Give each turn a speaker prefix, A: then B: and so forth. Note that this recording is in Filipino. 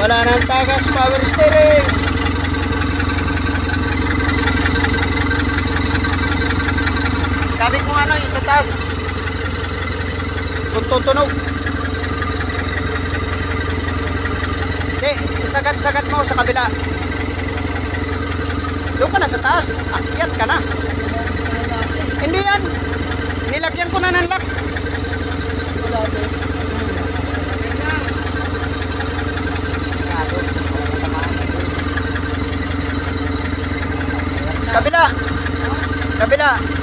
A: Wala nang tagas, power steering. Sabi ko ano yung sa taas. Kung tutunog. Hindi, isagat-sagat mo sa kabila. Doon ka na sa taas. Akyat ka na. Hindi yan. Nilagyan ko na ng lock. Kabila. Kabila.